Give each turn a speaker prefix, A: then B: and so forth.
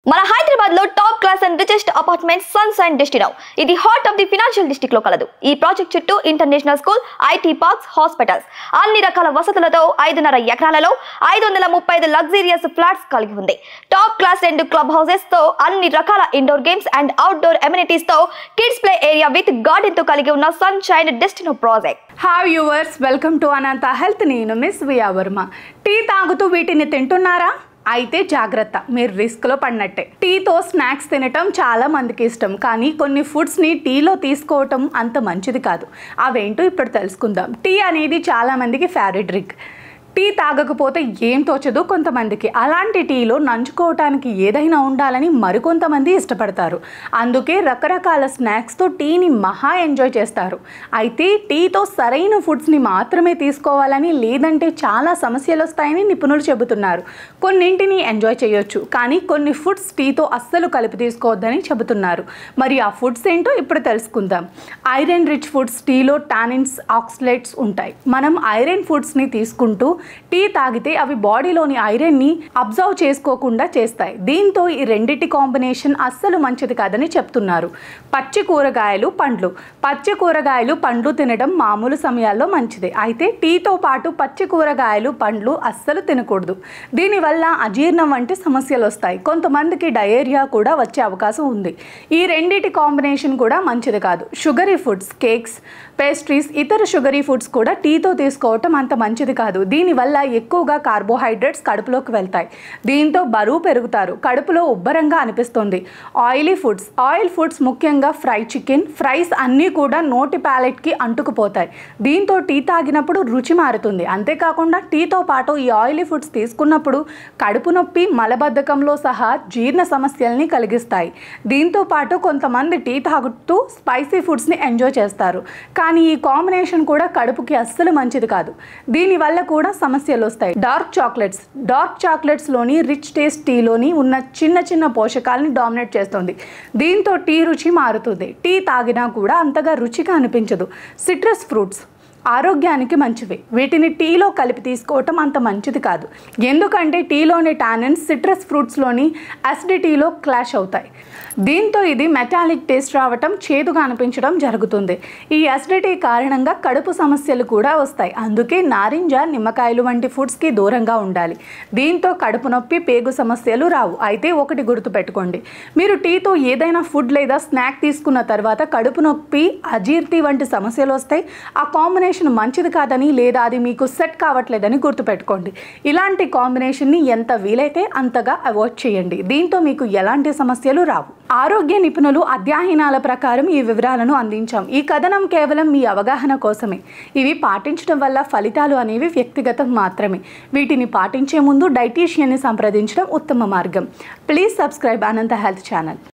A: మన హైదరాబాద్ లో top class and richest apartment Sunshine Destino. ఇది heart of the financial district లో కలదు. ఈ ప్రాజెక్ట్ చుట్టూ international school, IT parks, hospitals, అన్ని రకాల వసతులతో 5.5 ఎకరాలలో 535 లగ్జరియస్ ఫ్లాట్స్ కలిగి ఉంది. టాప్ క్లాస్ 2 క్లబ్ హౌసెస్ తో, అన్ని రకాల indoor games and outdoor amenities తో, kids play area with garden తో కలిగి ఉన్న Sunshine Destino project.
B: Hi viewers, welcome to Anantha health. నేను మిస్ వియా వర్మ. టీ తాగుతూ వీటిని తింటున్నారా? అయితే జాగ్రత్త, మీరు రిస్క్లో పడినట్టే. టీతో స్నాక్స్ తినటం చాలా మందికి ఇష్టం, కానీ కొన్ని ఫుడ్స్ని టీలో తీసుకోవటం అంత మంచిది కాదు. అవేంటో ఇప్పుడు తెలుసుకుందాం. టీ అనేది చాలా మందికి ఫేవరెట్ డ్రింక్. టీ తాగకపోతే ఏం తోచదు కొంతమందికి. అలాంటి టీలో నంచుకోవటానికి ఏదైనా ఉండాలని మరికొంతమంది ఇష్టపడతారు. అందుకే రకరకాల స్నాక్స్తో టీని మహా ఎంజాయ్ చేస్తారు. అయితే టీతో సరైన ఫుడ్స్ని మాత్రమే తీసుకోవాలని, లేదంటే చాలా సమస్యలు వస్తాయని నిపుణులు చెబుతున్నారు. కొన్నింటిని ఎంజాయ్ చేయొచ్చు, కానీ కొన్ని ఫుడ్స్ టీతో అస్సలు కలిపి తీసుకోవద్దని చెబుతున్నారు. మరి ఆ ఫుడ్స్ ఏంటో ఇప్పుడు తెలుసుకుందాం. Iron rich foods. టీలో టానిన్స్, ఆక్సలేట్స్ ఉంటాయి. మనం ఐరన్ ఫుడ్స్ని తీసుకుంటూ టీ తాగితే అవి బాడీలోని ఐరన్ని అబ్జర్వ్ చేసుకోకుండా చేస్తాయి. దీంతో ఈ రెండిటి కాంబినేషన్ అస్సలు మంచిది కాదని చెప్తున్నారు. పచ్చి కూరగాయలు, పండ్లు. పచ్చి కూరగాయలు, పండ్లు తినడం మామూలు సమయాల్లో మంచిదే. అయితే టీతో పాటు పచ్చి కూరగాయలు, పండ్లు అస్సలు తినకూడదు. దీనివల్ల అజీర్ణం వంటి సమస్యలు వస్తాయి. కొంతమందికి డయేరియా కూడా వచ్చే అవకాశం ఉంది. ఈ రెండిటి కాంబినేషన్ కూడా మంచిది కాదు. షుగరీ ఫుడ్స్, కేక్స్, పేస్ట్రీస్, ఇతర షుగరీ ఫుడ్స్ కూడా టీతో తీసుకోవటం అంత మంచిది కాదు. దీనివల్ల ఎక్కువగా కార్బోహైడ్రేట్స్ కడుపులోకి వెళ్తాయి. దీంతో బరువు పెరుగుతారు, కడుపులో ఉబ్బరంగా అనిపిస్తుంది. Oily foods. ఆయిల్ ఫుడ్స్, ముఖ్యంగా ఫ్రై చికెన్, ఫ్రైస్ అన్నీ కూడా నోటి ప్యాలెట్కి అంటుకుపోతాయి. దీంతో టీ తాగినప్పుడు రుచి మారుతుంది. అంతేకాకుండా టీతో పాటు ఈ ఆయిలీ ఫుడ్స్ తీసుకున్నప్పుడు కడుపు నొప్పి, మలబద్ధకంలో సహా జీర్ణ సమస్యల్ని కలిగిస్తాయి. దీంతో పాటు కొంతమంది టీ తాగుతూ స్పైసీ ఫుడ్స్ని ఎంజాయ్ చేస్తారు, కానీ ఈ కాంబినేషన్ కూడా కడుపుకి అస్సలు మంచిది కాదు. దీనివల్ల కూడా సమస్యలు వస్తాయి. Dark chocolates. డార్క్ చాక్లెట్స్లోని రిచ్ టేస్ట్ టీలోని ఉన్న చిన్న చిన్న పోషకాలని డామినేట్ చేస్తుంది. దీంతో టీ రుచి మారుతుంది. టీ తాగినా కూడా అంతగా రుచిగా అనిపించదు. సిట్రస్ ఫ్రూట్స్ ఆరోగ్యానికి మంచివి. వీటిని టీలో కలిపి తీసుకోవటం అంత మంచిది కాదు. ఎందుకంటే టీలోని టానిన్స్ సిట్రస్ ఫ్రూట్స్లోని అసిడిటీలో క్లాష్ అవుతాయి. దీంతో ఇది మెటాలిక్ టేస్ట్ రావటం, చేదుగా అనిపించడం జరుగుతుంది. ఈ అసిడిటీ కారణంగా కడుపు సమస్యలు కూడా వస్తాయి. అందుకే నారింజ, నిమ్మకాయలు వంటి ఫుడ్స్కి దూరంగా ఉండాలి. దీంతో కడుపు నొప్పి, పేగు సమస్యలు రావు. అయితే ఒకటి గుర్తుపెట్టుకోండి, మీరు టీతో ఏదైనా ఫుడ్ లేదా స్నాక్ తీసుకున్న తర్వాత కడుపు నొప్పి, అజీర్తి వంటి సమస్యలు వస్తాయి. ఆ కాంబినేషన్ మంచిది కాదని, లేదా అది మీకు సెట్ కావట్లేదని గుర్తుపెట్టుకోండి. ఇలాంటి కాంబినేషన్ని ఎంత వీలైతే అంతగా అవాయిడ్ చేయండి. దీంతో మీకు ఎలాంటి సమస్యలు రావు. ఆరోగ్య నిపుణులు అధ్యయనాల ప్రకారం ఈ వివరాలను అందించాం. ఈ కథనం కేవలం మీ అవగాహన కోసమే. ఇవి పాటించడం వల్ల ఫలితాలు అనేవి వ్యక్తిగతం మాత్రమే. వీటిని పాటించే ముందు డైటీషియన్ని సంప్రదించడం ఉత్తమ మార్గం. Please subscribe Anantha health channel.